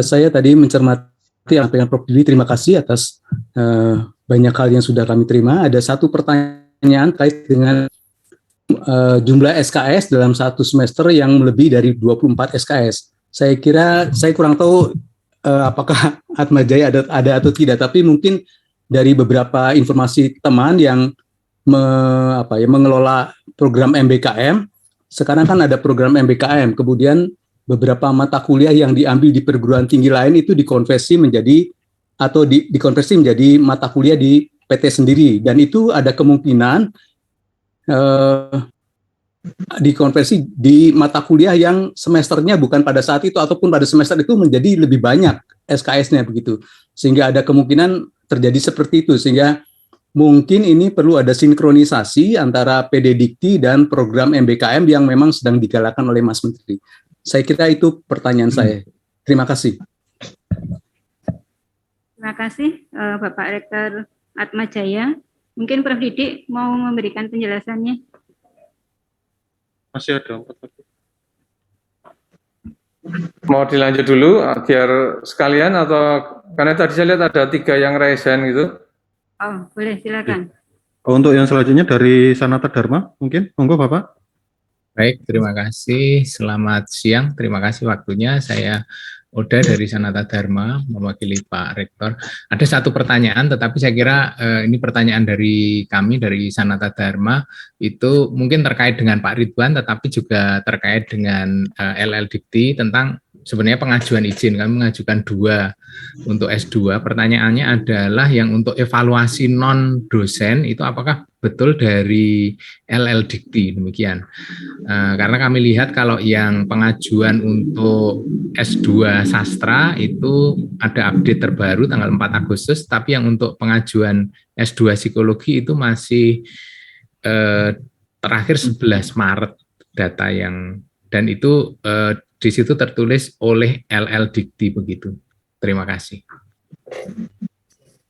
Saya tadi mencermati apa yang Prof. Dili, terima kasih atas banyak hal yang sudah kami terima. Ada satu pertanyaan terkait dengan jumlah SKS dalam satu semester yang lebih dari 24 SKS. Saya kira, saya kurang tahu apakah Atma Jaya ada atau tidak, tapi mungkin dari beberapa informasi teman yang mengelola program MBKM, sekarang kan ada program MBKM, kemudian beberapa mata kuliah yang diambil di perguruan tinggi lain itu dikonversi menjadi atau dikonversi menjadi mata kuliah di PT sendiri, dan itu ada kemungkinan dikonversi di mata kuliah yang semesternya bukan pada saat itu ataupun pada semester itu menjadi lebih banyak SKS-nya begitu, sehingga ada kemungkinan terjadi seperti itu, sehingga mungkin ini perlu ada sinkronisasi antara PD Dikti dan program MBKM yang memang sedang digalakan oleh Mas Menteri. Saya kira itu pertanyaan saya. Terima kasih. Terima kasih Bapak Rektor Atma Jaya. Mungkin Prof. Didik mau memberikan penjelasannya. Masih ada 4 lagi. Mau dilanjut dulu biar sekalian atau karena tadi saya lihat ada 3 yang raise hand gitu. Oh, boleh silakan. Untuk yang selanjutnya dari Sanata Dharma, mungkin, monggo Bapak. Baik, terima kasih. Selamat siang, terima kasih waktunya. Saya Oda dari Sanata Dharma, mewakili Pak Rektor. Ada satu pertanyaan, tetapi saya kira ini pertanyaan dari kami, dari Sanata Dharma, itu mungkin terkait dengan Pak Ridwan, tetapi juga terkait dengan LL Dikti tentang sebenarnya pengajuan izin. Kami mengajukan 2 untuk S2. Pertanyaannya adalah yang untuk evaluasi non-dosen, itu apakah betul dari LL Dikti, demikian. Karena kami lihat kalau yang pengajuan untuk S2 Sastra itu ada update terbaru tanggal 4 Agustus, tapi yang untuk pengajuan S2 Psikologi itu masih terakhir 11 Maret data yang, dan itu di situ tertulis oleh LL Dikti begitu. Terima kasih.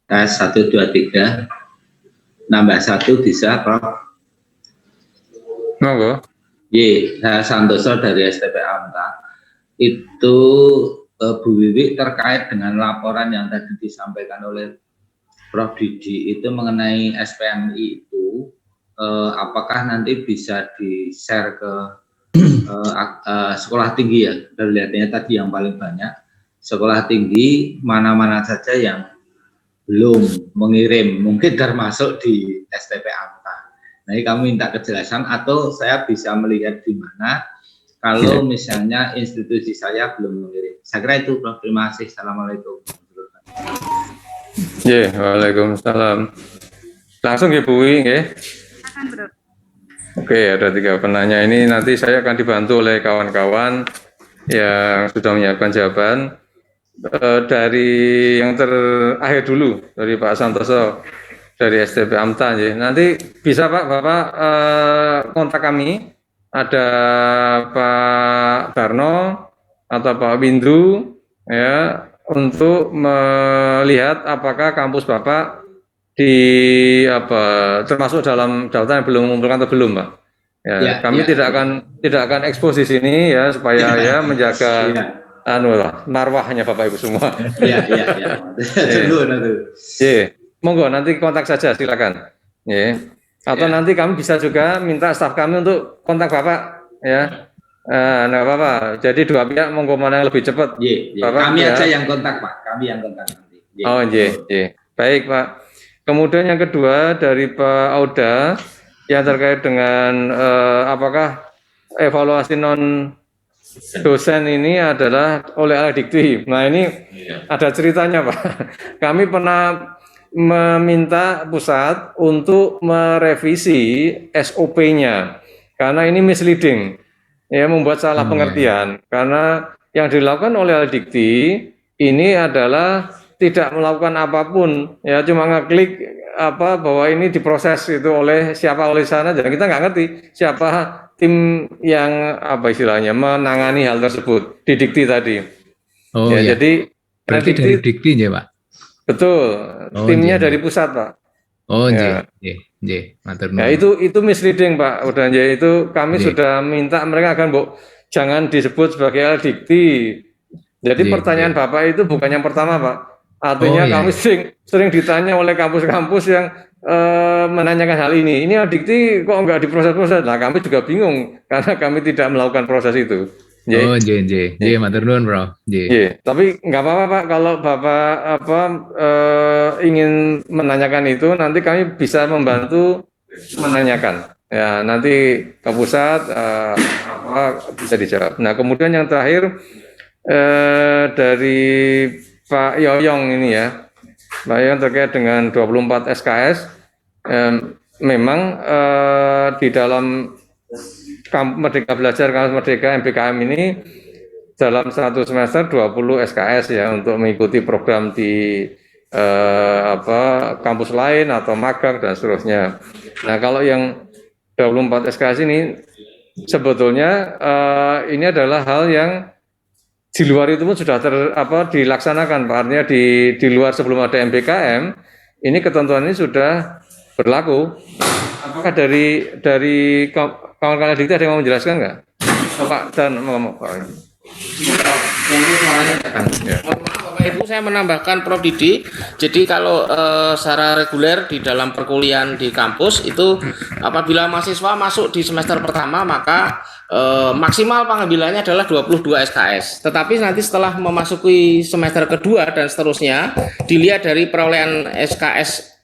Tes 1, 2, 3. Nambah 1 bisa, Prof. Monggo. Saya Santoso dari STP AMTA. Itu Bu Wiwi terkait dengan laporan yang tadi disampaikan oleh Prof. Didi itu mengenai SPMI itu, apakah nanti bisa di-share ke sekolah tinggi ya? Lihatnya tadi yang paling banyak sekolah tinggi mana-mana saja yang belum mengirim, mungkin termasuk di STP AMTA. Nah, ini kami minta kejelasan, atau saya bisa melihat di mana kalau misalnya institusi saya belum mengirim. Saya kira itu, Prof. Terima kasih. Assalamualaikum. Waalaikumsalam. Langsung ya Bu Wi, nggih. Oke, ada 3 penanya ini, nanti saya akan dibantu oleh kawan-kawan yang sudah menyiapkan jawaban. Dari yang terakhir dulu, dari Pak Santoso dari STP AMTA, ya. Nanti bisa Pak, Bapak kontak kami, ada Pak Darno atau Pak Windu, ya, untuk melihat apakah kampus Bapak termasuk dalam daftar yang belum mengumpulkan atau belum, Pak. Ya, kami tidak akan ekspos di sini ya, supaya ya menjaga marwahnya Bapak Ibu semua. Monggo nanti kontak saja, silakan. Atau nanti kami bisa juga minta staf kami untuk kontak Bapak, ya. Nah, Bapak, jadi 2 pihak, monggo mana yang lebih cepat. Bapak, kami aja yang kontak, Pak. Kami yang kontak nanti. Baik, Pak. Kemudian yang kedua dari Pak Auda yang terkait dengan apakah evaluasi non dosen ini adalah oleh LL Dikti. Nah, ini ada ceritanya, Pak. Kami pernah meminta pusat untuk merevisi SOP-nya karena ini misleading, ya, membuat salah pengertian. Karena yang dilakukan oleh LL Dikti ini adalah tidak melakukan apapun, ya, cuma ngeklik bahwa ini diproses itu oleh siapa, oleh sana, jadi kita nggak ngerti siapa tim yang istilahnya menangani hal tersebut di Dikti tadi. Jadi berarti dari Dikti ya, Pak? Betul, timnya dari pusat, Pak. Nah, itu misleading, Pak. Udah, itu kami sudah minta mereka akan jangan disebut sebagai LL Dikti. Jadi Iya, pertanyaan iya. Bapak itu bukan yang pertama, Pak. Artinya Oh, iya, kami iya. sering ditanya oleh kampus-kampus yang menanyakan hal ini. Ini adikti kok nggak diproses-proses? Nah, kami juga bingung karena kami tidak melakukan proses itu. Oh, Nggih. J, matur nuwun, Bro. J. Iya, tapi nggak apa-apa Pak, kalau Bapak ingin menanyakan itu, nanti kami bisa membantu menanyakan. Ya, nanti ke pusat bisa dijawab. Nah, kemudian yang terakhir dari Pak Yoyong ini ya, Pak Yoyong terkait dengan 24 SKS, memang di dalam Merdeka Belajar Kampus Merdeka MBKM ini dalam satu semester 20 SKS ya untuk mengikuti program di kampus lain atau magang dan seterusnya. Nah, kalau yang 24 SKS ini sebetulnya ini adalah hal yang di luar itu pun sudah dilaksanakan, Pak. Artinya di luar sebelum ada MBKM, ini ketentuan ini sudah berlaku. Apakah dari kawan-kawan dikti ada yang mau menjelaskan nggak? Pak dan ngomong Pak. Bapak Ibu, saya menambahkan Prof Didi. Jadi kalau secara reguler di dalam perkuliahan di kampus itu apabila mahasiswa masuk di semester pertama maka maksimal pengambilannya adalah 22 SKS. Tetapi nanti setelah memasuki semester kedua dan seterusnya dilihat dari perolehan SKS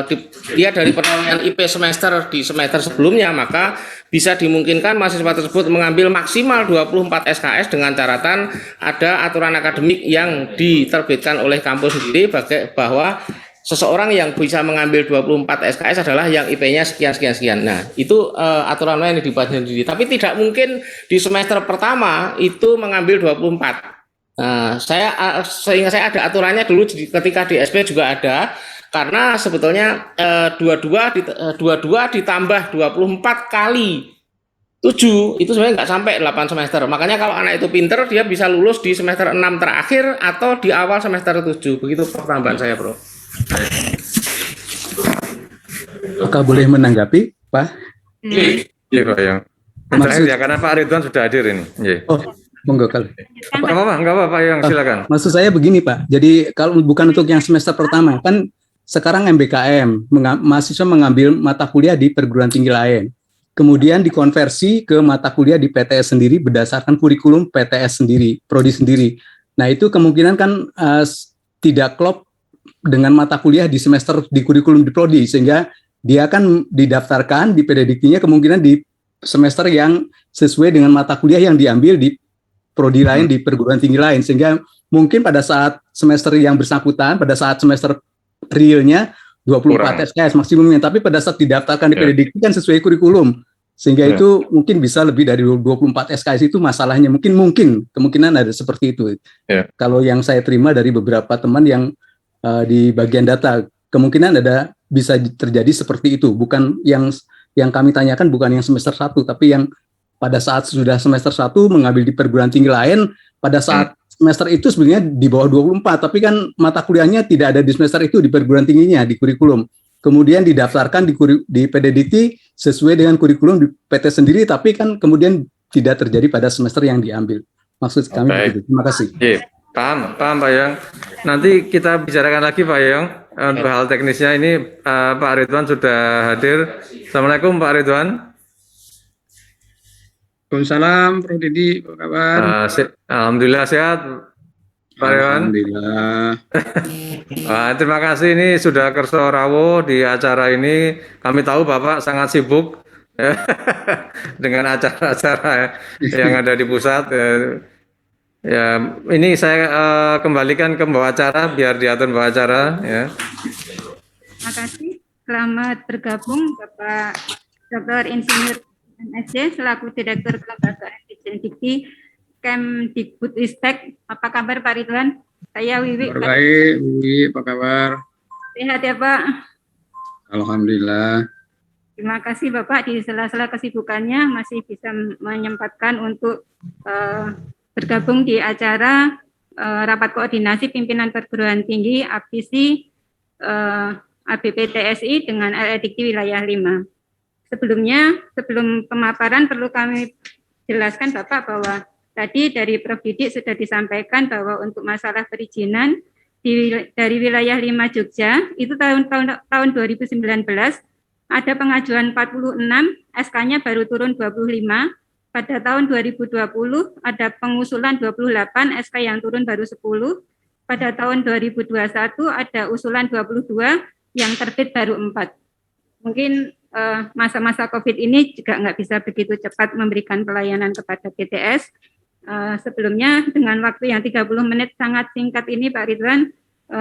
dilihat dari perolehan IP semester di semester sebelumnya, maka bisa dimungkinkan mahasiswa tersebut mengambil maksimal 24 SKS dengan catatan ada aturan akademik yang diterbitkan oleh kampus sendiri bahwa seseorang yang bisa mengambil 24 SKS adalah yang IP-nya sekian. Nah, itu aturan lain yang dibuat sendiri. Tapi tidak mungkin di semester pertama itu mengambil 24. Nah, seingat saya ada aturannya dulu ketika di SP juga ada. Karena sebetulnya 22 ditambah 24 kali 7 itu sebenarnya nggak sampai 8 semester. Makanya kalau anak itu pinter dia bisa lulus di semester 6 terakhir atau di awal semester 7. Begitu pertambahan saya, Bro. Apakah boleh menanggapi, Pak? Iya, Pak Yoyong. Terakhir ya, karena Pak Ridwan sudah hadir ini. Iya. Oh, monggo kali. Enggak apa-apa Pak Yoyong, silakan. Maksud saya begini, Pak. Jadi kalau bukan untuk yang semester pertama, kan sekarang MBKM, mahasiswa mengambil mata kuliah di perguruan tinggi lain. Kemudian dikonversi ke mata kuliah di PTS sendiri berdasarkan kurikulum PTS sendiri, prodi sendiri. Nah, itu kemungkinan kan tidak klop dengan mata kuliah di semester di kurikulum di prodi, sehingga dia akan didaftarkan di PDDiktinya kemungkinan di semester yang sesuai dengan mata kuliah yang diambil di prodi lain di perguruan tinggi lain, sehingga mungkin pada saat semester yang bersangkutan, pada saat semester realnya 24 SKS maksimumnya, tapi pada saat didaftarkan di PDDikti kan sesuai kurikulum, sehingga itu mungkin bisa lebih dari 24 SKS. Itu masalahnya, mungkin kemungkinan ada seperti itu. Kalau yang saya terima dari beberapa teman yang di bagian data, kemungkinan ada bisa terjadi seperti itu. Bukan yang kami tanyakan bukan yang semester 1, tapi yang pada saat sudah semester 1 mengambil di perguruan tinggi lain, pada saat semester itu sebenarnya di bawah 24, tapi kan mata kuliahnya tidak ada di semester itu di perguruan tingginya, di kurikulum. Kemudian didaftarkan di PDDikti sesuai dengan kurikulum di PT sendiri, tapi kan kemudian tidak terjadi pada semester yang diambil. Maksud kami begitu. Terima kasih. Paham Pak Yoyong. Nanti kita bicarakan lagi Pak Yoyong untuk hal teknisnya ini. Pak Ridwan sudah hadir. Assalamualaikum Pak Ridwan. Waalaikumsalam, Prof Didi, apa kabar? Alhamdulillah sehat, Pak Ridwan. Alhamdulillah. Terima kasih ini sudah kerso rawuh di acara ini. Kami tahu Bapak sangat sibuk dengan acara-acara yang ada di pusat. Ya, ini saya kembalikan ke pembawa acara biar diatur pembawa acara. Ya. Terima kasih. Selamat bergabung Bapak Dr. Insinyur MSc selaku Direktur Kelembagaan Dirjen Dikti Kemdikbudristek. Apa kabar Pak Ridwan? Saya Wiwi. Baik, Wiwi, apa kabar? Sehat ya Pak? Alhamdulillah. Terima kasih Bapak di sela-sela kesibukannya masih bisa menyempatkan untuk bergabung di acara rapat koordinasi pimpinan perguruan tinggi APTISI ABPTSI dengan LE Dikti Wilayah 5. Sebelum pemaparan perlu kami jelaskan Bapak bahwa tadi dari Prof. Didik sudah disampaikan bahwa untuk masalah perizinan dari wilayah 5 Jogja itu tahun 2019 ada pengajuan 46, SK-nya baru turun 25. Pada tahun 2020 ada pengusulan 28, SK yang turun baru 10. Pada tahun 2021 ada usulan 22, yang terbit baru 4. Mungkin masa-masa COVID ini juga nggak bisa begitu cepat memberikan pelayanan kepada PTS. Sebelumnya dengan waktu yang 30 menit sangat singkat ini Pak Ridwan,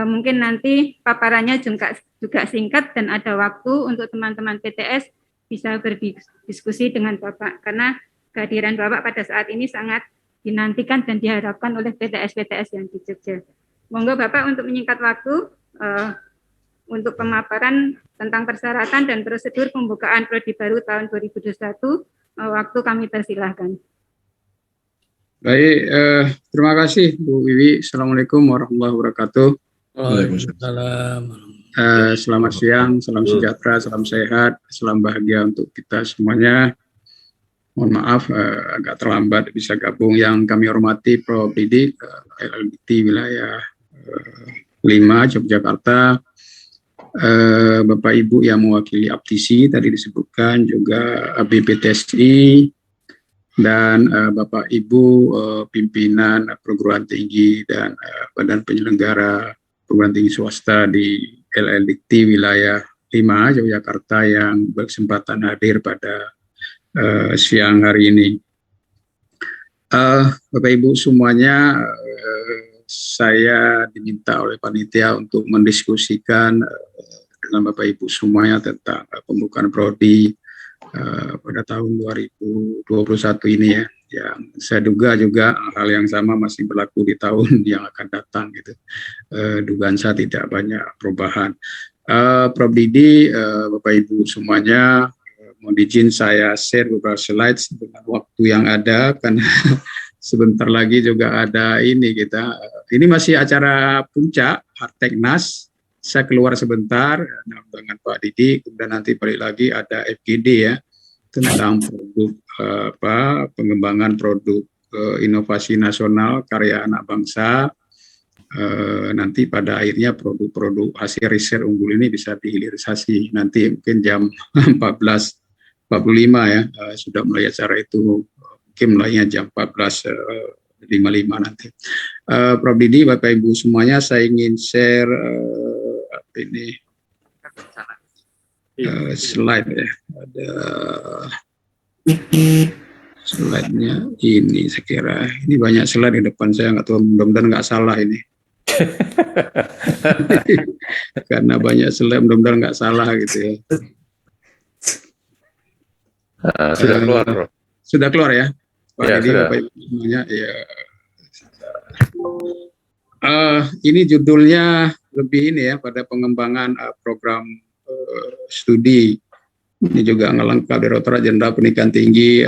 mungkin nanti paparannya juga singkat dan ada waktu untuk teman-teman PTS bisa berdiskusi dengan Bapak, karena kehadiran Bapak pada saat ini sangat dinantikan dan diharapkan oleh PTS-PTS yang di Jogja. Monggo Bapak untuk menyingkat waktu untuk pemaparan tentang persyaratan dan prosedur pembukaan prodi baru tahun 2021, waktu kami persilahkan. Baik, terima kasih Bu Wiwi. Assalamualaikum warahmatullahi wabarakatuh. Waalaikumsalam. Selamat siang, salam sejahtera, salam sehat, salam bahagia untuk kita semuanya. Mohon maaf agak terlambat bisa gabung. Yang kami hormati Prof. Didik, LLDT wilayah 5 Yogyakarta, Bapak Ibu yang mewakili APTISI tadi disebutkan, juga BPTSI, dan Bapak Ibu pimpinan perguruan tinggi dan badan penyelenggara perguruan tinggi swasta di LLDT wilayah 5 Yogyakarta yang berkesempatan hadir pada siang hari ini. Bapak Ibu semuanya, saya diminta oleh panitia untuk mendiskusikan dengan Bapak Ibu semuanya tentang pembukaan prodi pada tahun 2021 ini ya. Yang saya duga juga hal yang sama masih berlaku di tahun yang akan datang gitu. Dugaan saya tidak banyak perubahan. Prof. Didi, Bapak Ibu semuanya, mohon izin saya share beberapa slides dengan waktu yang ada, karena sebentar lagi juga ada ini ini masih acara puncak Harteknas. Saya keluar sebentar dengan Pak Didi, kemudian nanti balik lagi ada FGD ya, tentang produk pengembangan produk inovasi nasional karya anak bangsa. Nanti pada akhirnya produk-produk hasil riset unggul ini bisa dihilirisasi nanti mungkin jam 14.45 ya, sudah mulai acara itu, mungkin mulainya jam 14.55 nanti. Prof. Didi, Bapak Ibu semuanya, saya ingin share slide ya, ada slide-nya ini, saya kira ini banyak slide di depan saya, nggak tahu, mudah-mudahan nggak salah ini. Karena banyak slide, mudah-mudahan nggak salah gitu ya. Sudah keluar, Bro. Sudah keluar ya, Pak Ya, Didi, sudah. Bapak Ibu semuanya. Ya. Ini judulnya lebih ini ya, pada pengembangan program studi. Ini juga ngelengkap Direktorat Jenderal Pendidikan Tinggi,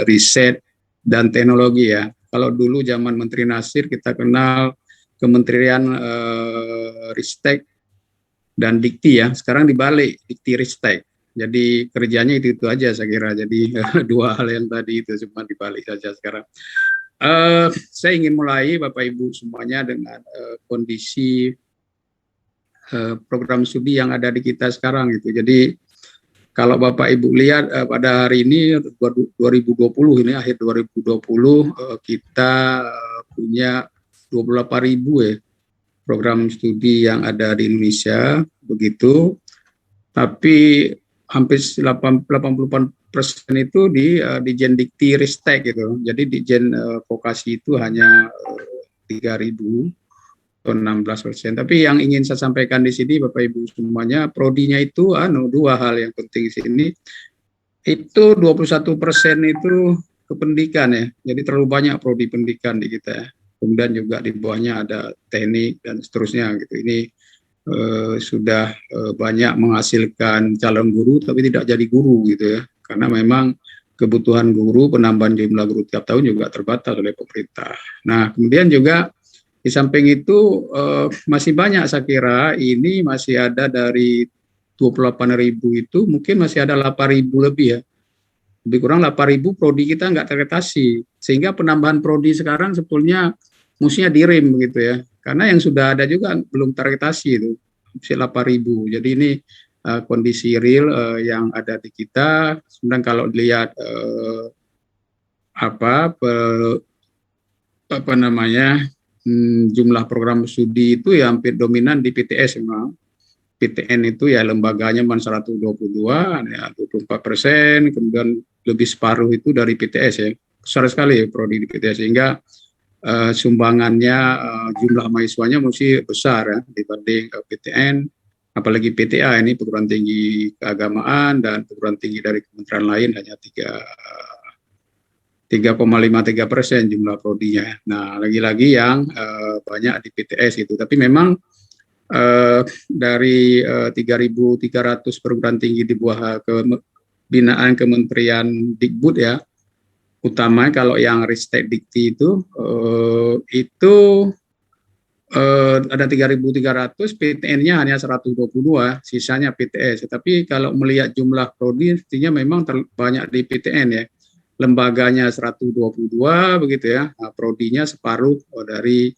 Riset dan Teknologi ya. Kalau dulu zaman Menteri Nasir kita kenal Kementerian Ristek dan Dikti ya. Sekarang dibalik, Dikti Ristek. Jadi kerjanya itu aja saya kira. Jadi dua hal yang tadi itu cuma dibalik saja sekarang. Saya ingin mulai Bapak Ibu semuanya dengan kondisi program studi yang ada di kita sekarang gitu. Jadi kalau Bapak Ibu lihat pada hari ini 2020 ini, akhir 2020 kita punya 28.000 ya program studi yang ada di Indonesia begitu. Tapi hampir 80% itu di Jendikti Ristek gitu. Jadi di Jen vokasi itu hanya 3.000 atau 16%. Tapi yang ingin saya sampaikan di sini Bapak Ibu semuanya, prodinya itu dua hal yang penting di sini. Itu 21% itu ke pendidikan ya. Jadi terlalu banyak prodi pendidikan di kita ya. Kemudian juga di bawahnya ada teknik dan seterusnya gitu. Ini sudah banyak menghasilkan calon guru tapi tidak jadi guru gitu ya, karena memang kebutuhan guru, penambahan jumlah guru tiap tahun juga terbatas oleh pemerintah. Nah kemudian juga di samping itu masih banyak saya kira ini masih ada dari 28.000 itu mungkin masih ada 8.000 lebih ya lebih kurang 8.000 prodi kita nggak terakreditasi, sehingga penambahan prodi sekarang sebetulnya mestinya direm begitu ya, karena yang sudah ada juga belum terakreditasi itu 8.000. Jadi ini kondisi real yang ada di kita. Sebenarnya kalau dilihat jumlah program studi itu ya hampir dominan di PTS memang. PTN itu ya lembaganya 122, ya 24%, kemudian lebih separuh itu dari PTS ya. Besar sekali ya prodi di PTS, sehingga sumbangannya jumlah mahasiswanya mesti besar ya dibanding PTN, apalagi PTA ini perguruan tinggi keagamaan dan perguruan tinggi dari kementerian lain hanya 3,53% jumlah prodinya. Nah, lagi-lagi yang banyak di PTS itu. Tapi memang dari 3.300 perguruan tinggi di bawah binaan Kementerian Dikbud ya, utama kalau yang Ristek Dikti itu ada 3.300, PTN-nya hanya 122, sisanya PTS. Tapi kalau melihat jumlah prodi, artinya memang banyak di PTN ya. Lembaganya 122 begitu ya, nah, prodinya separuh dari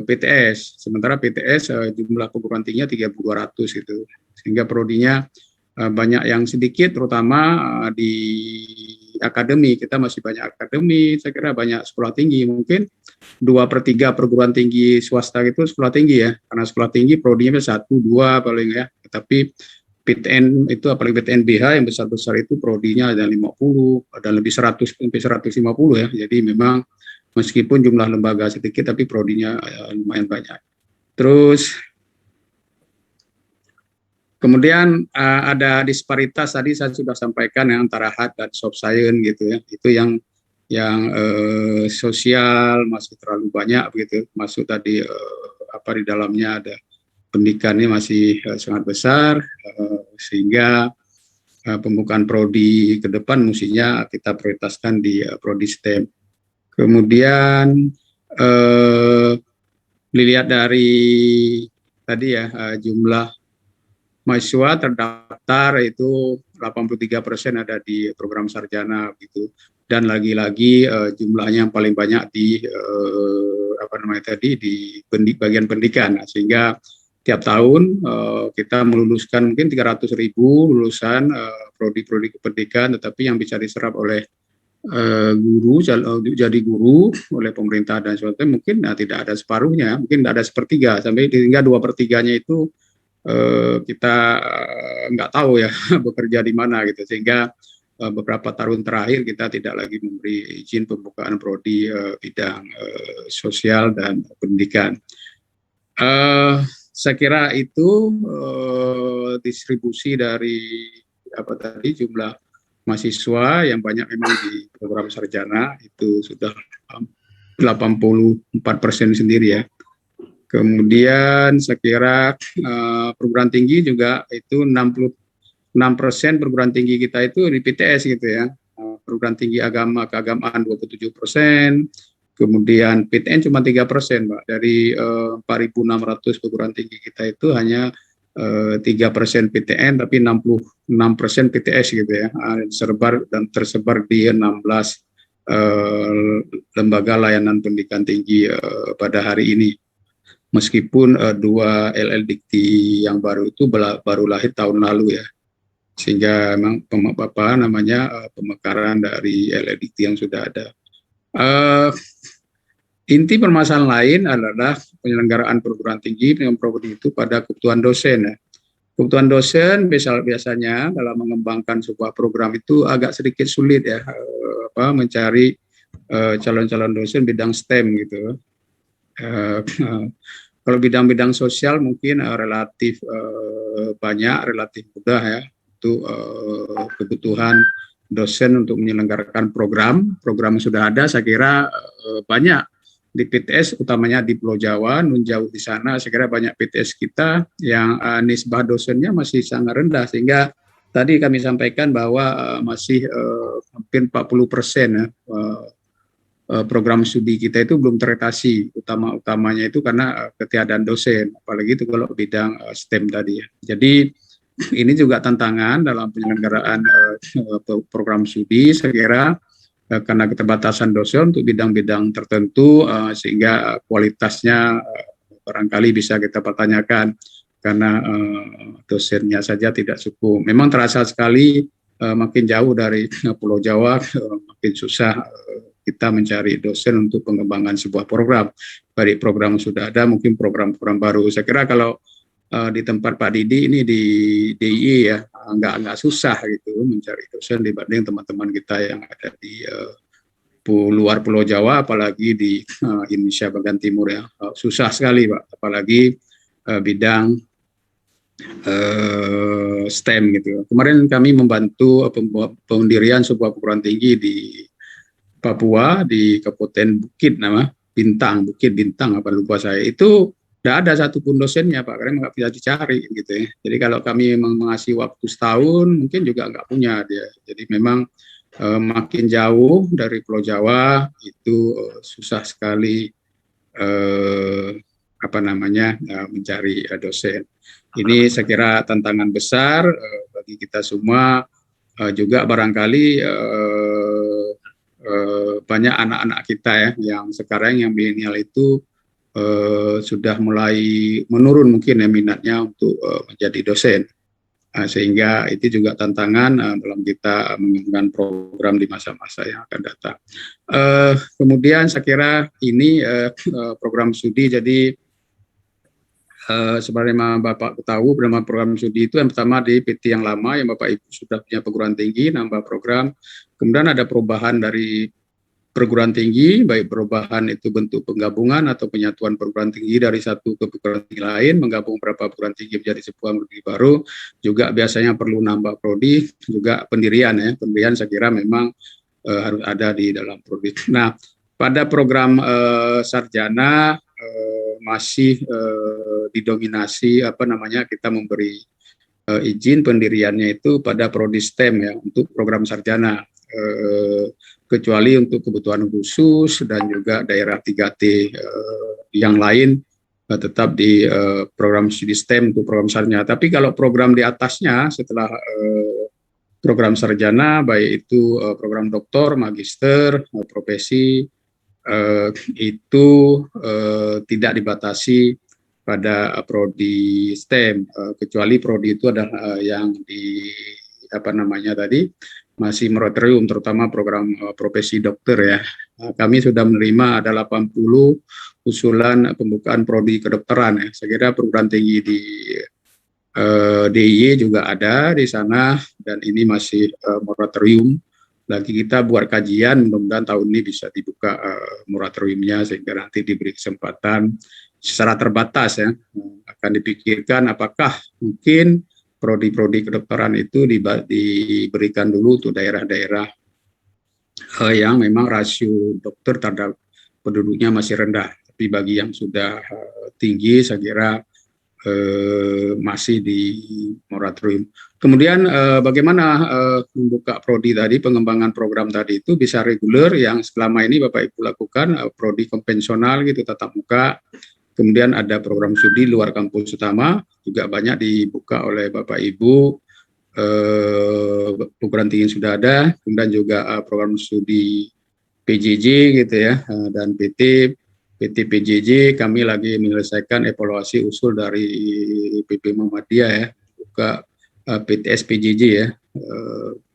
PTS. Sementara PTS jumlah perguruan tingginya 3.200 itu. Sehingga prodinya banyak yang sedikit, terutama di akademi. Kita masih banyak akademi, saya kira banyak sekolah tinggi, mungkin 2/3 perguruan tinggi swasta itu sekolah tinggi ya, karena sekolah tinggi prodinya 1-2 paling ya, tapi PTN itu apalagi PTN BH yang besar-besar itu prodinya ada 50, ada lebih 100 sampai 150 ya, jadi memang meskipun jumlah lembaga sedikit tapi prodinya lumayan banyak. Terus kemudian ada disparitas tadi saya sudah sampaikan ya, antara hard dan soft science gitu ya. Itu yang sosial masih terlalu banyak begitu. Masuk tadi di dalamnya ada pendidikannya masih sangat besar, sehingga pembukaan prodi ke depan mestinya kita prioritaskan di prodi STEM. Kemudian dilihat dari tadi ya jumlah mahasiswa terdaftar itu 83% ada di program sarjana gitu, dan lagi-lagi jumlahnya yang paling banyak di di bagian pendidikan, sehingga tiap tahun kita meluluskan mungkin 300.000 lulusan prodi-prodi pendidikan, tetapi yang bisa diserap oleh guru jadi guru oleh pemerintah dan sebagainya mungkin tidak ada separuhnya, mungkin tidak ada sepertiga, sampai hingga 2/3-nya itu kita nggak tahu ya bekerja di mana gitu, sehingga beberapa tahun terakhir kita tidak lagi memberi izin pembukaan prodi bidang sosial dan pendidikan. Saya kira itu distribusi dari jumlah mahasiswa yang banyak memang di program sarjana itu sudah 84% sendiri ya. Kemudian saya kira perguruan tinggi juga itu 66% perguruan tinggi kita itu di PTS gitu ya. Perguruan tinggi keagamaan 27%, kemudian PTN cuma 3%, Mbak. Dari 4.600 perguruan tinggi kita itu hanya 3% PTN, tapi 66% PTS gitu ya, tersebar di 16 lembaga layanan pendidikan tinggi pada hari ini. Meskipun 2 LL Dikti yang baru itu baru lahir tahun lalu ya, sehingga memang pemekaran dari LL Dikti yang sudah ada. Inti permasalahan lain adalah penyelenggaraan perguruan tinggi dengan prodi itu pada kebutuhan dosen ya. Kebutuhan dosen biasanya dalam mengembangkan sebuah program itu agak sedikit sulit ya, mencari calon-calon dosen bidang STEM gitu. Kalau bidang-bidang sosial mungkin relatif banyak, relatif mudah ya, itu kebutuhan dosen untuk menyelenggarakan program yang sudah ada. Saya kira banyak di PTS, utamanya di Pulau Jawa, nun jauh di sana, saya kira banyak PTS kita yang nisbah dosennya masih sangat rendah, sehingga tadi kami sampaikan bahwa masih hampir 40% ya, program studi kita itu belum teratasi, utamanya itu karena ketiadaan dosen, apalagi itu kalau bidang STEM tadi ya. Jadi ini juga tantangan dalam penyelenggaraan program studi, saya kira karena keterbatasan dosen untuk bidang-bidang tertentu, sehingga kualitasnya barangkali bisa kita pertanyakan karena dosennya saja tidak cukup. Memang terasa sekali makin jauh dari Pulau Jawa, makin susah kita mencari dosen untuk pengembangan sebuah program. Baik program sudah ada, mungkin program-program baru. Saya kira kalau di tempat Pak Didi ini di DIY ya, nggak susah gitu mencari dosen dibanding teman-teman kita yang ada di luar Pulau Jawa, apalagi di Indonesia bagian timur ya, susah sekali Pak, apalagi bidang STEM gitu. Kemarin kami membantu pendirian sebuah perguruan tinggi di Papua, di Kabupaten Bukit Bukit Bintang apa lupa saya, itu tidak ada satupun dosennya Pak, karena nggak bisa dicari gitu ya. Jadi kalau kami memang mengasih waktu setahun, mungkin juga nggak punya dia. Jadi memang makin jauh dari Pulau Jawa itu susah sekali mencari dosen. Ini saya kira tantangan besar bagi kita semua, juga barangkali banyak anak-anak kita ya yang sekarang yang milenial itu sudah mulai menurun mungkin ya minatnya untuk menjadi dosen, sehingga itu juga tantangan dalam kita mengembangkan program di masa-masa yang akan datang. Kemudian saya kira ini program studi, jadi sebagaimana Bapak tahu, program studi itu yang pertama di PT yang lama yang Bapak Ibu sudah punya perguruan tinggi, nambah program. Kemudian ada perubahan dari perguruan tinggi, baik perubahan itu bentuk penggabungan atau penyatuan perguruan tinggi dari satu ke perguruan tinggi lain, menggabung beberapa perguruan tinggi menjadi sebuah perguruan tinggi baru, juga biasanya perlu nambah prodi, juga pendirian ya, pendirian saya kira memang harus ada di dalam prodi. Nah, pada program sarjana masih didominasi kita memberi izin pendiriannya itu pada prodi STEM ya untuk program sarjana. Kecuali untuk kebutuhan khusus dan juga daerah 3T yang lain tetap di program studi STEM untuk program sarjana. Tapi kalau program di atasnya setelah program sarjana, baik itu program doktor, magister, profesi, itu tidak dibatasi pada prodi STEM, kecuali prodi itu adalah yang di masih moratorium, terutama program profesi dokter ya. Kami sudah menerima ada 80 usulan pembukaan prodi kedokteran ya. Saya kira perguruan tinggi di DIY juga ada di sana, dan ini masih moratorium. Lagi kita buat kajian, mudah-mudahan tahun ini bisa dibuka moratoriumnya sehingga nanti diberi kesempatan secara terbatas ya. Akan dipikirkan apakah mungkin prodi-prodi kedokteran itu diberikan dulu untuk daerah-daerah yang memang rasio dokter terhadap penduduknya masih rendah. Tapi bagi yang sudah tinggi, saya kira masih di moratorium. Kemudian bagaimana membuka prodi tadi, pengembangan program tadi itu bisa reguler yang selama ini Bapak Ibu lakukan, prodi konvensional gitu, tatap muka. Kemudian ada program studi luar kampus utama, juga banyak dibuka oleh Bapak Ibu, perguruan tinggi sudah ada, kemudian juga program studi PJJ gitu ya, dan PT PJJ kami lagi menyelesaikan evaluasi usul dari PP Muhammadiyah ya, buka PTS PJJ ya,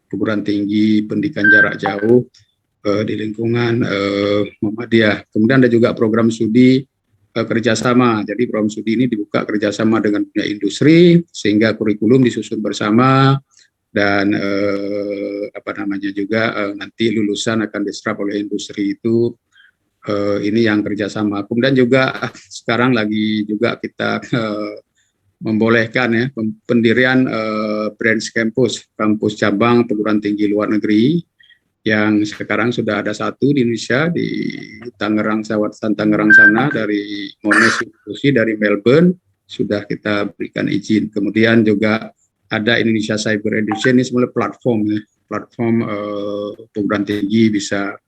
perguruan tinggi pendidikan jarak jauh di lingkungan Muhammadiyah. Kemudian ada juga program studi kerjasama. Jadi program studi ini dibuka kerjasama dengan dunia industri sehingga kurikulum disusun bersama dan juga nanti lulusan akan diserap oleh industri itu. Ini yang kerjasama. Kemudian juga sekarang lagi juga kita membolehkan ya pendirian branch kampus cabang perguruan tinggi luar negeri yang sekarang sudah ada satu di Indonesia di Tangerang sana, dari Monash University dari Melbourne sudah kita berikan izin. Kemudian juga ada Indonesia Cyber Education, ini sebenarnya platform ya, platform perguruan tinggi bisa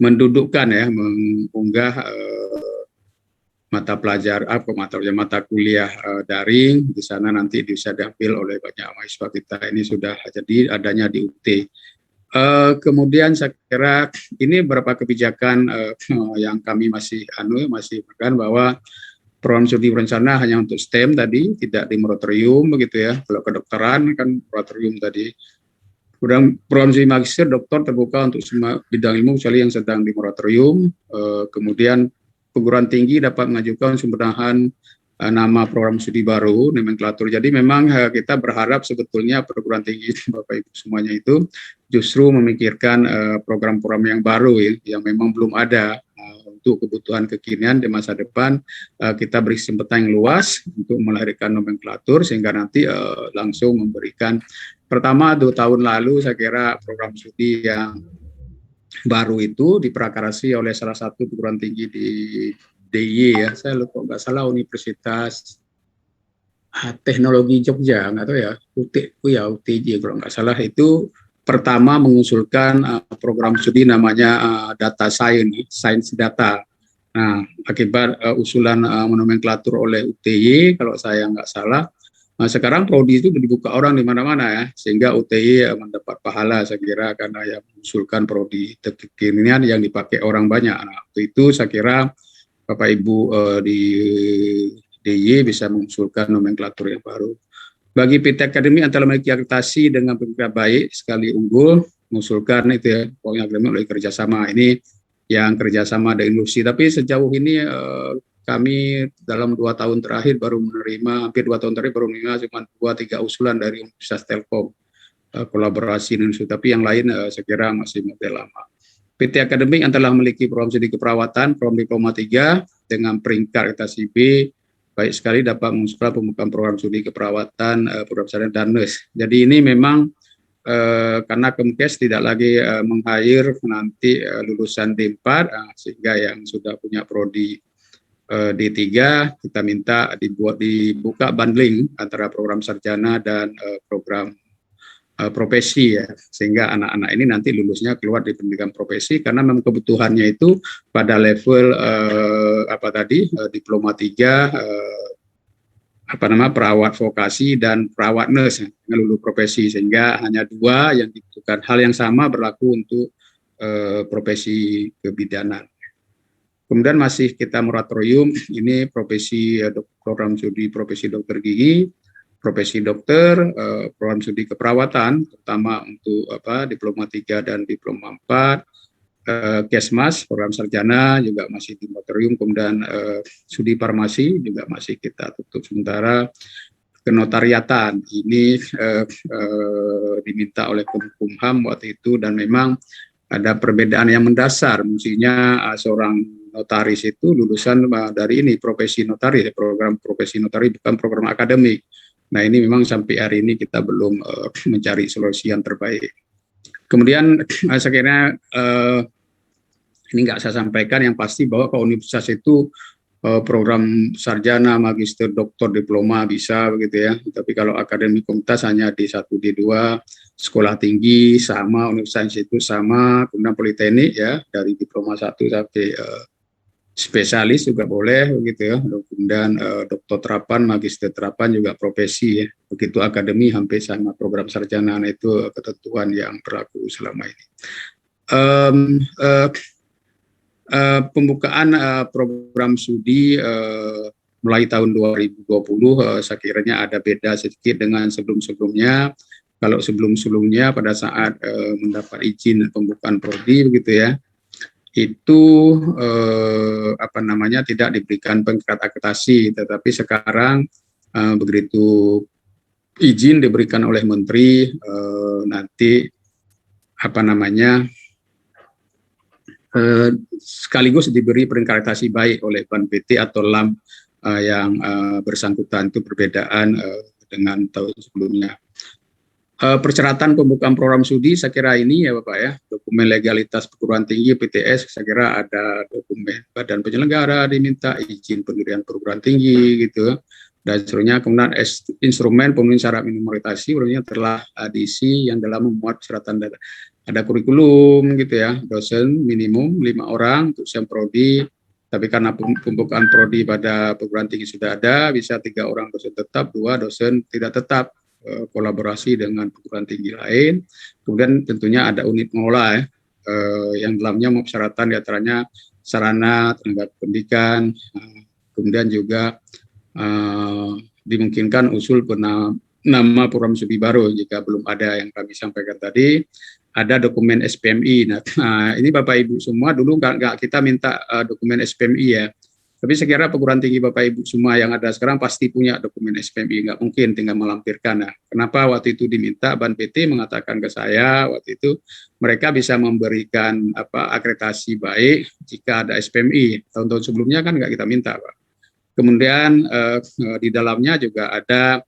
mendudukkan ya, mengunggah mata kuliah daring. Di sana nanti bisa diambil oleh banyak mahasiswa kita. Ini sudah jadi adanya di UT. Kemudian saya kira ini beberapa kebijakan yang kami masih pegang bahwa program studi berencana hanya untuk STEM tadi, tidak di moratorium begitu ya. Kalau kedokteran kan moratorium tadi. Program studi magister doktor terbuka untuk semua bidang ilmu kecuali yang sedang di moratorium. Kemudian perguruan tinggi dapat mengajukan pembenahan nama program studi baru, nomenklatur. Jadi memang kita berharap sebetulnya perguruan tinggi Bapak Ibu semuanya itu justru memikirkan program-program yang baru ya, yang memang belum ada untuk kebutuhan kekinian di masa depan. Kita beri kesempatan yang luas untuk melahirkan nomenklatur sehingga nanti langsung memberikan. Pertama 2 tahun lalu saya kira program studi yang baru itu diprakarasi oleh salah satu perguruan tinggi di DIY ya, saya lupa nggak salah Universitas Teknologi Jogja, nggak tahu ya, UTJ kalau nggak salah, itu pertama mengusulkan program studi namanya data science data. Nah, akibat usulan nomenklatur oleh UTY, kalau saya nggak salah, sekarang prodi itu dibuka orang di mana-mana ya, sehingga UTY mendapat pahala saya kira karena yang mengusulkan prodi kekinian yang dipakai orang banyak. Nah, waktu itu saya kira Bapak Ibu di DIY bisa mengusulkan nomenklatur yang baru. Bagi PT Akademi antara memiliki akreditasi dengan pendidikan baik sekali unggul, mengusulkan itu ya, pokoknya akademi oleh kerjasama ini yang kerjasama dengan industri. Tapi sejauh ini kami dalam 2 tahun terakhir baru menerima, hampir 2 tahun terakhir baru menerima cuma 2-3 usulan dari Universitas Telkom kolaborasi dengan industri, tapi yang lain saya kira masih model lama. PT Akademik yang telah memiliki program studi keperawatan, program diploma 3 dengan peringkat akreditasi B, baik sekali dapat mengusulkan pembukaan program studi keperawatan, program sarjana dan nurse. Jadi ini memang karena Kemkes tidak lagi meng-hire nanti lulusan D4, sehingga yang sudah punya prodi D3 kita minta dibuka bundling antara program sarjana dan program profesi ya, sehingga anak-anak ini nanti lulusnya keluar di pendidikan profesi karena memang kebutuhannya itu pada level diploma 3 perawat vokasi dan perawat nurse lulus profesi, sehingga hanya 2 yang dibutuhkan. Hal yang sama berlaku untuk profesi kebidanan. Kemudian masih kita moratorium ini profesi program studi profesi dokter gigi, profesi dokter, program studi keperawatan, terutama untuk diploma 3 dan diploma 4, Kesmas, program sarjana juga masih di moratorium, kemudian studi farmasi juga masih kita tutup sementara. Kenotariatan ini diminta oleh Kumham waktu itu, dan memang ada perbedaan yang mendasar, mestinya seorang notaris itu lulusan dari ini profesi notaris, program profesi notaris bukan program akademik. Nah ini memang sampai hari ini kita belum mencari solusi yang terbaik. Kemudian saya kira ini nggak saya sampaikan, yang pasti bahwa ke universitas itu program sarjana, magister, doktor, diploma bisa begitu ya. Tapi kalau akademik komunitas hanya D1, D2, sekolah tinggi sama, universitas itu sama, kemudian politeknik ya dari diploma 1 sampai spesialis juga boleh begitu ya. Kemudian doktor terapan, magister terapan juga profesi ya. Begitu akademi hampir sama program sarjana. Nah, itu ketentuan yang berlaku selama ini. Pembukaan program studi mulai tahun 2020 saya kiranya ada beda sedikit dengan sebelum-sebelumnya. Kalau sebelum-sebelumnya pada saat mendapat izin pembukaan prodi begitu ya, itu tidak diberikan peringkat akreditasi, tetapi sekarang begitu izin diberikan oleh menteri nanti sekaligus diberi peringkat akreditasi baik oleh BANPT atau LAM yang bersangkutan. Itu perbedaan dengan tahun sebelumnya. Persyaratan pembukaan program studi saya kira ini ya Bapak ya, dokumen legalitas perguruan tinggi PTS, saya kira ada dokumen badan penyelenggara diminta izin pendirian perguruan tinggi gitu dan seterusnya. Kemudian instrumen pemenuhan syarat minimalisasi telah diisi yang dalam memuat persyaratan data. Ada kurikulum gitu ya, dosen minimum 5 orang untuk semprodi, Tapi karena pembukaan prodi pada perguruan tinggi sudah ada, bisa 3 orang dosen tetap, 2 dosen tidak tetap, kolaborasi dengan perguruan tinggi lain. Kemudian tentunya ada unit pengelola yang dalamnya persyaratan diantaranya sarana, tenaga pendidikan, kemudian juga dimungkinkan usul nama program studi baru jika belum ada yang kami sampaikan tadi. Ada dokumen SPMI. Nah, ini Bapak Ibu semua dulu nggak kita minta dokumen SPMI ya. Tapi saya kira perguruan tinggi Bapak Ibu semua yang ada sekarang pasti punya dokumen SPMI, nggak mungkin tinggal melampirkan. Nah, kenapa waktu itu diminta? Ban PT mengatakan ke saya waktu itu mereka bisa memberikan akreditasi baik jika ada SPMI. Tahun-tahun sebelumnya kan nggak kita minta, Pak. Kemudian di dalamnya juga ada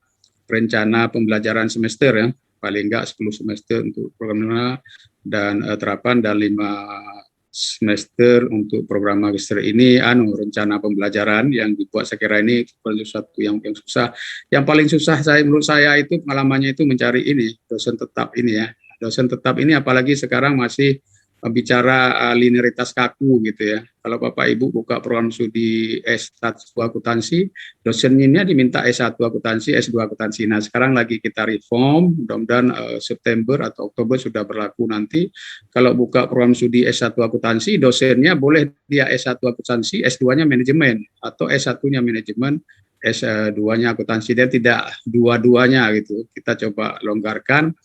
rencana pembelajaran semester ya, paling enggak 10 semester untuk program dan terapan dan 5 semester untuk program magister ini rencana pembelajaran yang dibuat. Saya kira ini sesuatu yang susah. Yang paling susah menurut saya itu pengalamannya itu mencari ini dosen tetap ini ya. Dosen tetap ini apalagi sekarang masih bicara linearitas kaku gitu ya. Kalau Bapak Ibu buka program studi S1 akuntansi, dosennya diminta S1 akuntansi, S2 akuntansi. Nah, sekarang lagi kita reform, mudah-mudahan September atau Oktober sudah berlaku nanti. Kalau buka program studi S1 akuntansi, dosennya boleh dia S1 akuntansi, S2-nya manajemen, atau S1-nya manajemen, S2-nya akuntansi. Dia tidak dua-duanya gitu. Kita coba longgarkan.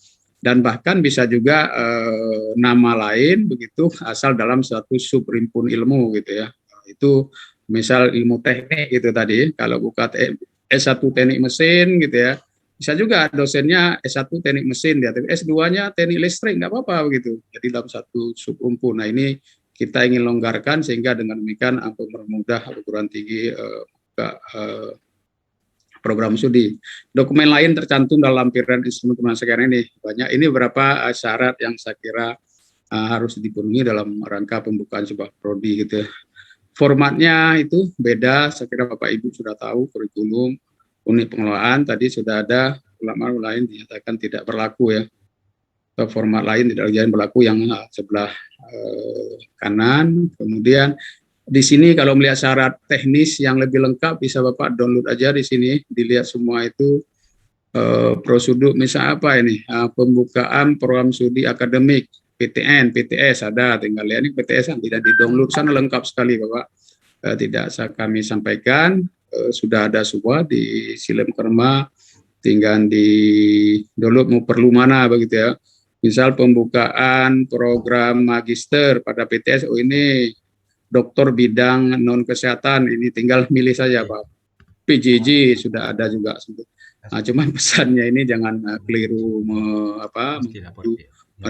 Dan bahkan bisa juga nama lain begitu asal dalam suatu subhimpun ilmu gitu ya. Itu misal ilmu teknik gitu tadi, kalau buka S1 teknik mesin gitu ya, bisa juga dosennya S1 teknik mesin, dia S2-nya teknik listrik, nggak apa-apa begitu. Jadi dalam satu subhimpun. Nah, ini kita ingin longgarkan sehingga dengan demikian mempermudah perguruan tinggi program studi. Dokumen lain tercantum dalam lampiran instrumen pendanaan sekarang ini banyak. Ini beberapa syarat yang saya kira harus dipenuhi dalam rangka pembukaan sebuah prodi gitu ya. Formatnya itu beda, saya kira Bapak Ibu sudah tahu kurikulum, unit pengelolaan tadi sudah ada, ulama lain dinyatakan tidak berlaku ya. Format lain tidak berlaku yang sebelah kanan. Kemudian di sini kalau melihat syarat teknis yang lebih lengkap bisa Bapak download aja di sini, dilihat semua itu prosedur misal apa ini pembukaan program studi akademik PTN, PTS ada, tinggal lihat ini PTS yang tidak di-download sana lengkap sekali Bapak. Tidak kami sampaikan, sudah ada semua di Silem Kerma, tinggal di download mau perlu mana begitu ya. Misal pembukaan program magister pada PTS, ini doktor bidang non kesehatan, ini tinggal milih saja Pak. PJJ sudah ada juga. Nah, cuman pesannya ini jangan keliru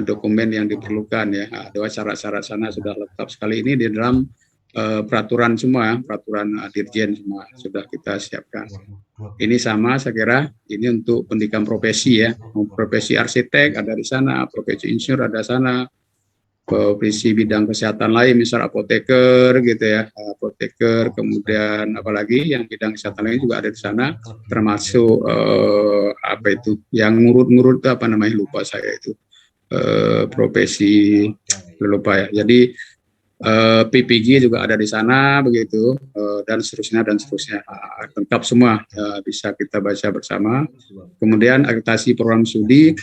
dokumen yang diperlukan ya. Ada syarat-syarat sana sudah lengkap sekali, ini di dalam peraturan semua, peraturan dirjen semua sudah kita siapkan. Ini sama saya kira, ini untuk pendidikan profesi ya. Profesi arsitek ada di sana, profesi insinyur ada sana, profesi bidang kesehatan lain, misal apoteker gitu ya, apoteker, kemudian apalagi yang bidang kesehatan lain juga ada di sana, termasuk apa itu, yang ngurut-ngurut itu apa namanya lupa saya itu, profesi lupa ya. Jadi PPG juga ada di sana begitu, dan seterusnya lengkap semua, bisa kita baca bersama. Kemudian akreditasi program studi.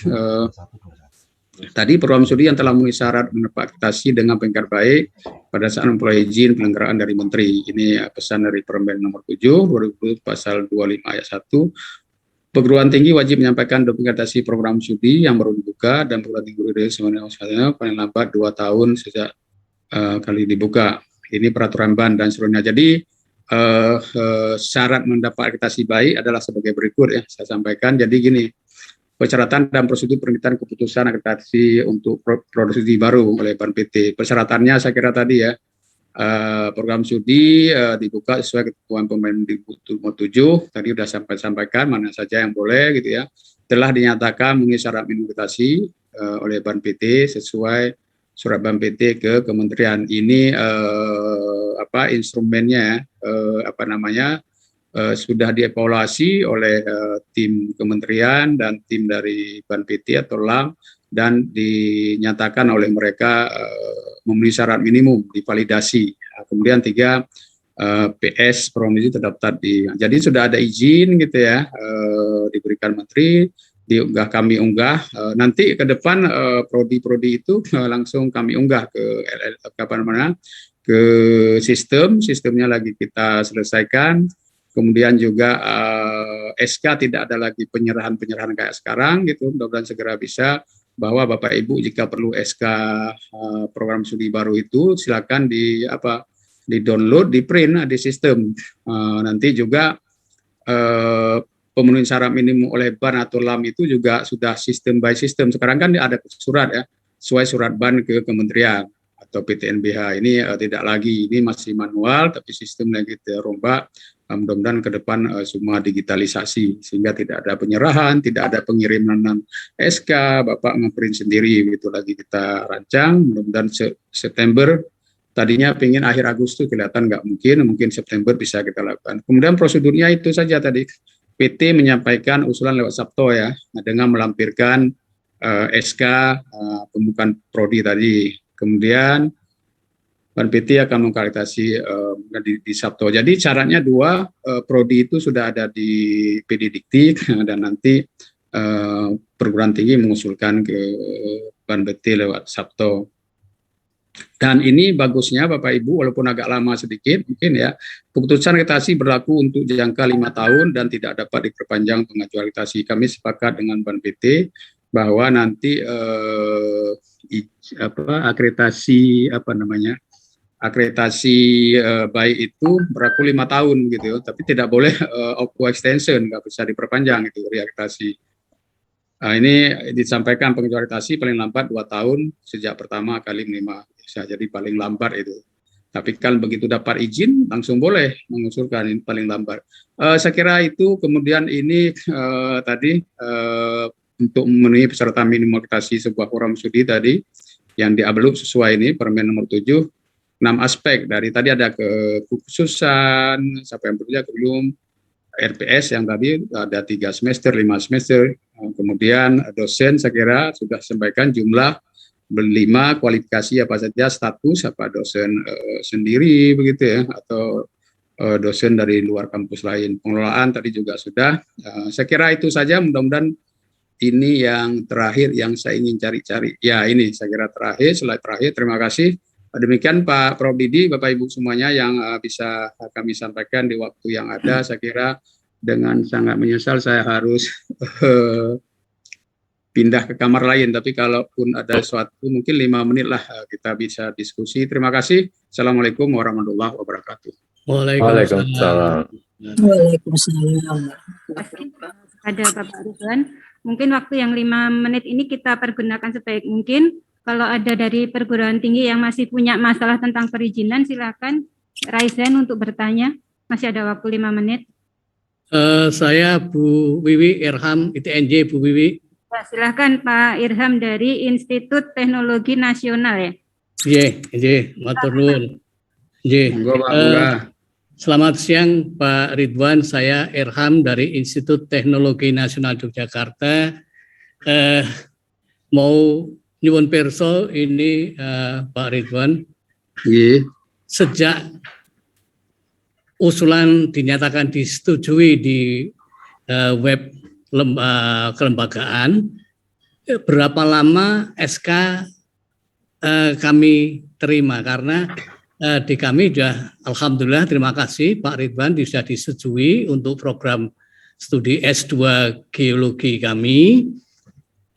Tadi program studi yang telah memenuhi syarat mendapat akreditasi dengan peringkat baik pada saat memperoleh izin penyelenggaraan dari Menteri. Ini pesan dari Permen Nomor 7 2020 Pasal 25 Ayat 1. Perguruan tinggi wajib menyampaikan dokumentasi program studi yang baru dibuka dan perguruan tinggi sebenarnya paling lambat 2 tahun sejak kali dibuka. Ini peraturan ban dan seterusnya. Jadi syarat mendapat akreditasi baik adalah sebagai berikut ya. Saya sampaikan. Jadi gini. Persyaratan dan prosedur permintaan keputusan akreditasi untuk produksi baru oleh Ban PT. Persyaratannya saya kira tadi ya, program studi dibuka sesuai ketentuan Permendikbud nomor 7, tadi sudah sampaikan mana saja yang boleh gitu ya. Telah dinyatakan memenuhi syarat akreditasi oleh Ban PT sesuai surat Ban PT ke kementerian. Ini instrumennya sudah dievaluasi oleh tim kementerian dan tim dari Ban PT atau LAM dan dinyatakan oleh mereka memenuhi syarat minimum, divalidasi. Kemudian 3, PS Promedi terdaftar jadi sudah ada izin gitu ya, diberikan menteri, diunggah, kami unggah, nanti ke depan prodi-prodi itu langsung kami unggah ke ke sistemnya lagi kita selesaikan. Kemudian juga SK tidak ada lagi penyerahan kayak sekarang gitu, mudah-mudahan segera bisa, bahwa Bapak Ibu jika perlu SK program studi baru itu silakan di download, di print di sistem. Nanti juga pemenuhan syarat minimum oleh BAN atau LAM itu juga sudah sistem by sistem. Sekarang kan ada surat ya, sesuai surat BAN ke kementerian atau PTNBH. Ini tidak lagi, ini masih manual tapi sistemnya kita rombak. Mudah-mudahan ke depan semua digitalisasi sehingga tidak ada penyerahan, tidak ada pengiriman SK, Bapak nge-print sendiri, gitu lagi kita rancang. Mudah-mudahan September, tadinya pengen akhir Agustus, kelihatan nggak mungkin September bisa kita lakukan. Kemudian prosedurnya itu saja tadi, PT menyampaikan usulan lewat Sabto ya, dengan melampirkan SK pembukaan prodi tadi. Kemudian PT akan mengkalitasi di Sabto. Jadi syaratnya dua, prodi itu sudah ada di PD Dikti dan nanti perguruan tinggi mengusulkan ke PT lewat Sabto. Dan ini bagusnya Bapak Ibu, walaupun agak lama sedikit mungkin ya, keputusan akreditasi berlaku untuk jangka 5 tahun dan tidak dapat diperpanjang pengajuan akreditasi. Kami sepakat dengan PT bahwa nanti akreditasi baik itu berlaku 5 tahun gitu, tapi tidak boleh oppo extension, nggak bisa diperpanjang itu reakreditasi. Ini disampaikan pengajuan akreditasi paling lambat 2 tahun sejak pertama kali menerima, bisa jadi paling lambat itu. Tapi kan begitu dapat izin langsung boleh mengusulkan, ini paling lambat. Saya kira itu. Kemudian ini tadi untuk memenuhi peserta minimum akreditasi sebuah program studi tadi yang di-upload sesuai ini Permen nomor 7. 6 aspek dari tadi ada kekhususan, siapa yang bekerja belum, RPS yang tadi ada 3 semester, 5 semester, kemudian dosen saya kira sudah sampaikan jumlah 5, kualifikasi apa saja, status apa dosen sendiri begitu ya, atau dosen dari luar kampus lain, pengelolaan tadi juga sudah. Saya kira itu saja, mudah-mudahan ini yang terakhir yang saya ingin cari-cari. Ya ini saya kira slide terakhir, terima kasih. Demikian Pak Prof. Didi, Bapak Ibu semuanya yang bisa kami sampaikan di waktu yang ada. Saya kira dengan sangat menyesal saya harus pindah ke kamar lain, tapi kalaupun ada sesuatu mungkin 5 menit lah kita bisa diskusi. Terima kasih. Assalamualaikum warahmatullahi wabarakatuh. Waalaikumsalam. Waalaikumsalam. Ada Bapak Ridwan. Mungkin waktu yang 5 menit ini kita pergunakan sebaik mungkin. Kalau ada dari perguruan tinggi yang masih punya masalah tentang perizinan, silakan raise hand untuk bertanya. Masih ada waktu 5 menit. Saya Bu Wiwi Irham, ITNJ Bu Wiwi. Ya, silakan Pak Irham dari Institut Teknologi Nasional ya. Iya, matur nuwun. Selamat siang Pak Ridwan, saya Irham dari Institut Teknologi Nasional Yogyakarta. Mau nyuwun pirsa ini Pak Ridwan. Sejak usulan dinyatakan disetujui di web kelembagaan, berapa lama SK kami terima? Karena di kami sudah, alhamdulillah, terima kasih Pak Ridwan, sudah disetujui untuk program studi S2 geologi kami.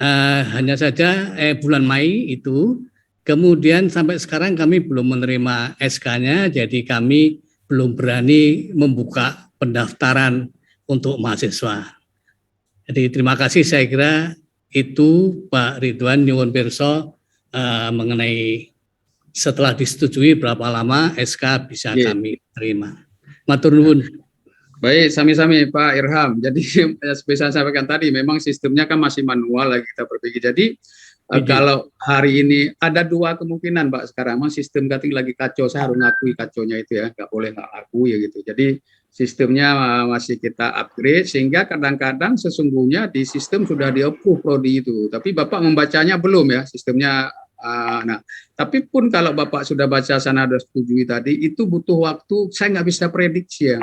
Hanya saja bulan Mei itu, kemudian sampai sekarang kami belum menerima SK-nya, jadi kami belum berani membuka pendaftaran untuk mahasiswa. Jadi terima kasih, saya kira itu Pak Ridwan nyuwun pirsa mengenai setelah disetujui berapa lama SK bisa kami terima. Matur nuwun. Baik, sami-sami Pak Irham. Jadi seperti saya sampaikan tadi, memang sistemnya kan masih manual lagi kita perbaiki. Jadi kalau hari ini ada 2 kemungkinan Pak sekarang, memang sistem cutting lagi kacau. Saya harus ngakui kacaunya itu ya, nggak boleh nggak akui ya gitu. Jadi sistemnya masih kita upgrade sehingga kadang-kadang sesungguhnya di sistem sudah di-approve prodi itu, tapi Bapak membacanya belum ya, sistemnya Nah, tapi pun kalau Bapak sudah baca sanada setujui tadi, itu butuh waktu, saya nggak bisa prediksi ya.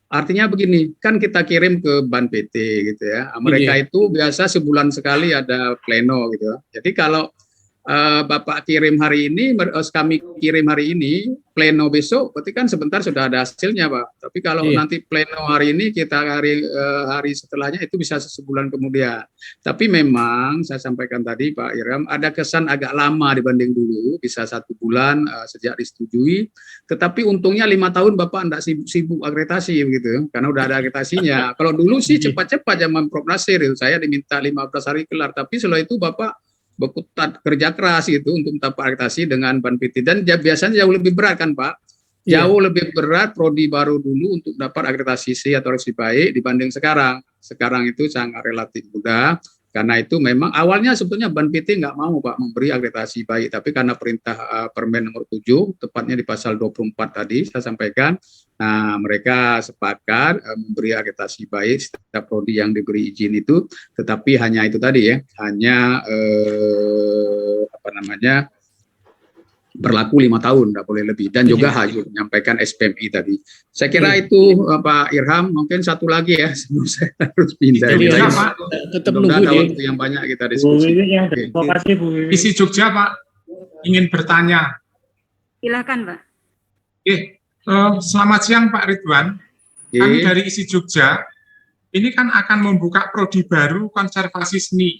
Artinya begini, kan kita kirim ke Ban PT gitu ya. Mereka itu biasa sebulan sekali ada pleno gitu. Jadi kalau Bapak kirim hari ini, kami kirim hari ini, pleno besok, berarti kan sebentar sudah ada hasilnya, Pak. Tapi kalau nanti pleno hari ini, kita hari setelahnya itu bisa sebulan kemudian. Tapi memang saya sampaikan tadi, Pak Irham, ada kesan agak lama dibanding dulu, bisa 1 bulan sejak disetujui. Tetapi untungnya 5 tahun Bapak tidak sibuk akreditasi begitu, karena udah ada akreditasinya. Kalau dulu sih cepat-cepat zaman Prof. Nasir, saya diminta 15 hari kelar. Tapi setelah itu Bapak berkutat kerja keras itu untuk mendapat akreditasi dengan Ban PT, dan biasanya jauh lebih berat kan Pak, jauh lebih berat prodi baru dulu untuk dapat akreditasi C atau lebih baik dibanding sekarang. Sekarang itu sangat relatif mudah, karena itu memang awalnya sebetulnya Ban PT nggak mau Pak memberi akreditasi baik, tapi karena perintah Permen nomor 7, tepatnya di pasal 24 tadi saya sampaikan, nah mereka sepakat memberi akreditasi baik setiap prodi yang diberi izin itu, tetapi hanya itu tadi ya, hanya berlaku 5 tahun, tidak boleh lebih, dan juga harus menyampaikan SPMI tadi. Saya kira itu Pak Irham, mungkin satu lagi ya sebelum saya harus pindah. Tetap nunggu ada waktu yang banyak kita diskusi. Terima kasih Bu Wiwi. Isi Jogja Pak, ingin bertanya. Silakan Pak. Selamat siang Pak Ridwan. Kami dari Isi Jogja, ini kan akan membuka prodi baru konservasi seni.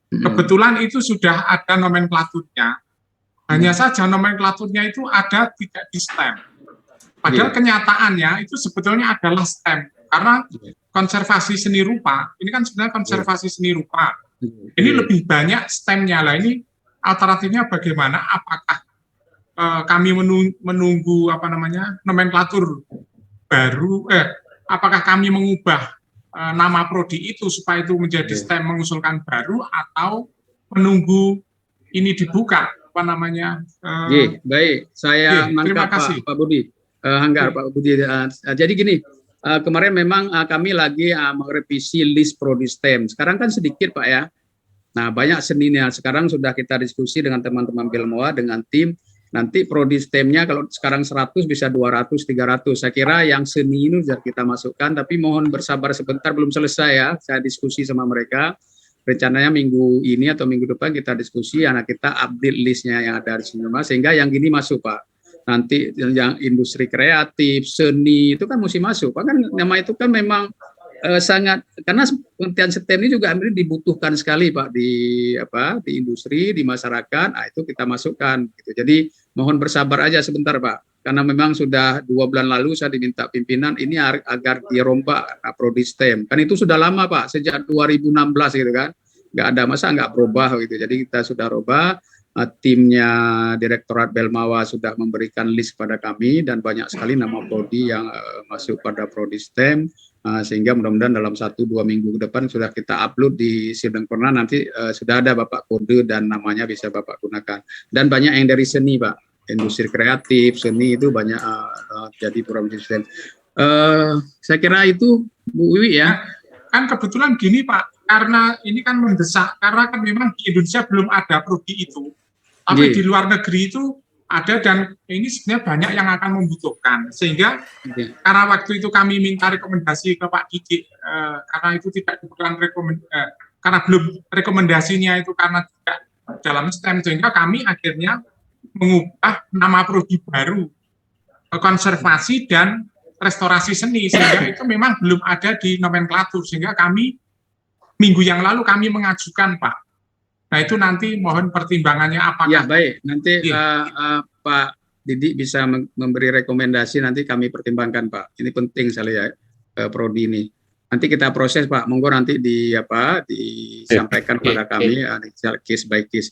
Kebetulan itu sudah ada nomenklaturnya. Hanya saja nomenklaturnya itu ada tidak di STEM. Padahal kenyataannya itu sebetulnya adalah STEM. Karena konservasi seni rupa, ini kan sebenarnya konservasi seni rupa. Ini lebih banyak STEM-nya lah. Ini alternatifnya bagaimana? Apakah kami menunggu nomenklatur baru? Apakah kami mengubah nama prodi itu supaya itu menjadi STEM mengusulkan baru, atau menunggu ini dibuka? Baik, saya mangkap Pak Budi, Pak Budi. Jadi gini, kemarin memang kami lagi merevisi list prodi STEM. Sekarang kan sedikit Pak ya. Nah banyak seninya. Sekarang sudah kita diskusi dengan teman-teman Belmoa dengan tim. Nanti prodi STEM-nya kalau sekarang 100 bisa 200, 300. Saya kira yang seni ini sudah kita masukkan. Tapi mohon bersabar sebentar, belum selesai ya. Saya diskusi sama mereka. Rencananya minggu ini atau minggu depan kita diskusi, anak kita update listnya yang ada di sini, sehingga yang gini masuk Pak. Nanti yang industri kreatif, seni itu kan mesti masuk. Pak kan nama itu kan memang sangat, karena penelitian STEM ini juga dibutuhkan sekali Pak di industri, di masyarakat. Nah, itu kita masukkan. Gitu. Jadi mohon bersabar aja sebentar Pak. Karena memang sudah 2 bulan lalu saya diminta pimpinan ini agar dirombak prodi STEM. Kan itu sudah lama Pak, sejak 2016 gitu kan. Nggak ada masa nggak berubah gitu. Jadi kita sudah rubah, timnya Direktorat Belmawa sudah memberikan list pada kami, dan banyak sekali nama prodi yang masuk pada prodi STEM, sehingga mudah-mudahan dalam 1-2 minggu ke depan sudah kita upload di Sidang Pernah, nanti sudah ada Bapak kode dan namanya bisa Bapak gunakan. Dan banyak yang dari seni Pak. Industri kreatif, seni itu banyak jadi program STEM. Saya kira itu Bu Wiwi ya. Kan kebetulan gini Pak, karena ini kan mendesak, karena kan memang di Indonesia belum ada prodi itu. Tapi di luar negeri itu ada, dan ini sebenarnya banyak yang akan membutuhkan. Sehingga karena waktu itu kami minta rekomendasi ke Pak Didik, karena itu tidak diperlukan karena belum rekomendasinya itu karena tidak dalam STEM, sehingga kami akhirnya mengubah nama prodi baru konservasi dan restorasi seni, sehingga itu memang belum ada di nomenklatur, sehingga kami minggu yang lalu kami mengajukan Pak. Nah itu nanti mohon pertimbangannya apakah. Ya baik, nanti Pak Didik bisa memberi rekomendasi, nanti kami pertimbangkan Pak. Ini penting sekali ya prodi ini. Nanti kita proses Pak, monggo nanti disampaikan kepada kami case by case.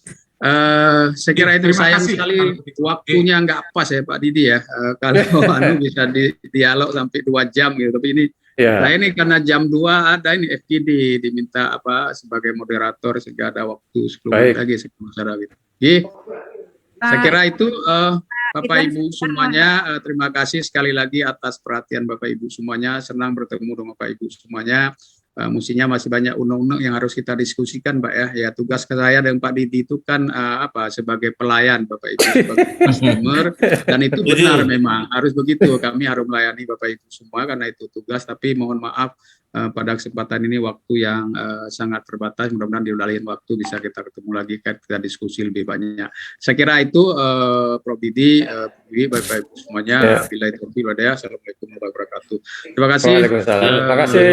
Saya kira itu sayang sekali waktunya nggak pas ya Pak Didi ya. Kalau bisa dialog sampai 2 jam gitu, tapi ini saya ini karena jam 2 ada ini FGD diminta sebagai moderator, sehingga ada waktu 10 menit lagi sekitar gitu. Saya kira itu Bapak Ibu semuanya, terima kasih sekali lagi atas perhatian Bapak Ibu semuanya. Senang bertemu dengan Bapak Ibu semuanya. mestinya masih banyak undang-undang yang harus kita diskusikan, Pak ya. Ya tugas saya dan Pak Didi itu kan sebagai pelayan, Bapak Ibu, sebagai customer, dan itu benar memang harus begitu. Kami harus melayani Bapak Ibu semua karena itu tugas. Tapi mohon maaf pada kesempatan ini waktu yang sangat terbatas. Mudah-mudahan di lain waktu bisa kita ketemu lagi, kita diskusi lebih banyak. Saya kira itu Prof. Didi, Bapak Ibu semuanya. Bila itu Assalamualaikum warahmatullahi wabarakatuh. Terima kasih. Waalaikumsalam. Terima kasih.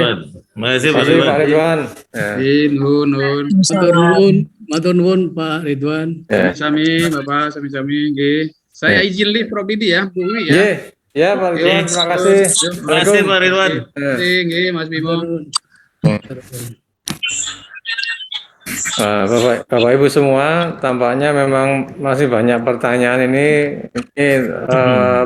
Terima kasih Pak Ridwan. Nun. Matur nuwun Pak Ridwan. Sami, Bapak, sami-sami. Saya izin live Prof. Didi ya, Bu Wi ya. Ya, Pak Ridwan, terima kasih. Terima kasih Pak Ridwan. Mas Bimo. Bapak Ibu semua, tampaknya memang masih banyak pertanyaan ini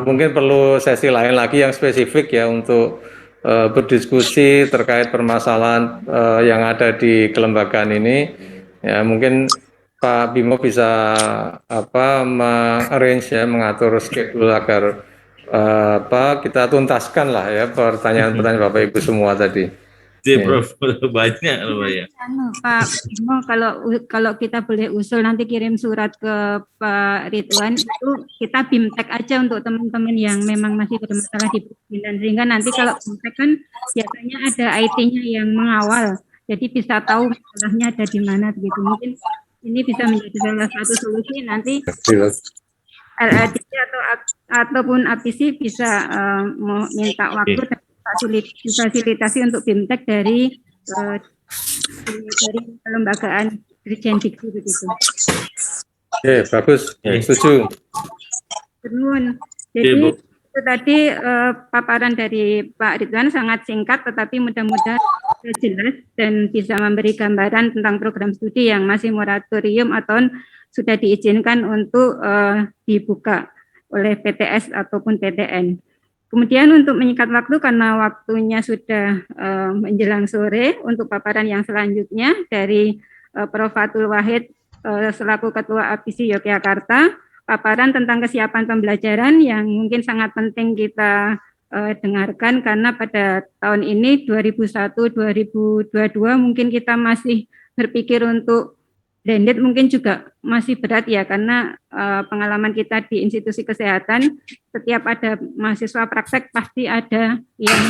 mungkin perlu sesi lain lagi yang spesifik ya untuk berdiskusi terkait permasalahan yang ada di kelembagaan ini. Ya, mungkin Pak Bimo bisa arrange ya, mengatur schedule agar kita tuntaskan lah ya pertanyaan-pertanyaan Bapak Ibu semua tadi. Prof, banyak loh ya. Pak Bimo, kalau kita boleh usul nanti kirim surat ke Pak Ridwan, itu kita BIMTEK aja untuk teman-teman yang memang masih bermasalah di perizinan, sehingga nanti kalau BIMTEK kan biasanya ada IT-nya yang mengawal, jadi bisa tahu masalahnya ada di mana begitu. Mungkin ini bisa menjadi salah satu solusi nanti. LADC ataupun APC bisa minta waktu dan difasilitasi untuk BIMTEK dari kelembagaan Dirjen Dikti begitu. Oke, bagus. Setuju. Jadi itu tadi paparan dari Pak Ridwan sangat singkat, tetapi mudah-mudahan jelas dan bisa memberi gambaran tentang program studi yang masih moratorium atau sudah diizinkan untuk dibuka oleh PTS ataupun PTN. Kemudian untuk menyingkat waktu karena waktunya sudah menjelang sore, untuk paparan yang selanjutnya dari Prof. Fatul Wahid selaku Ketua APISI Yogyakarta, paparan tentang kesiapan pembelajaran yang mungkin sangat penting kita dengarkan karena pada tahun ini 2001-2022 mungkin kita masih berpikir untuk blended mungkin juga masih berat ya, karena pengalaman kita di institusi kesehatan, setiap ada mahasiswa praktek pasti ada yang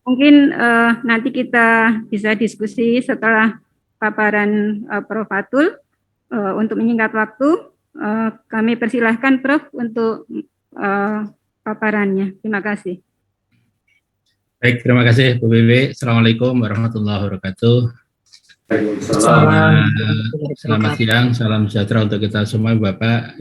mungkin nanti kita bisa diskusi setelah paparan Prof. Fatul. Untuk menyingkat waktu, kami persilahkan Prof. untuk paparannya. Terima kasih. Baik, terima kasih Bu Bibi. Assalamualaikum warahmatullahi wabarakatuh. Selamat siang, salam sejahtera untuk kita semua Bapak.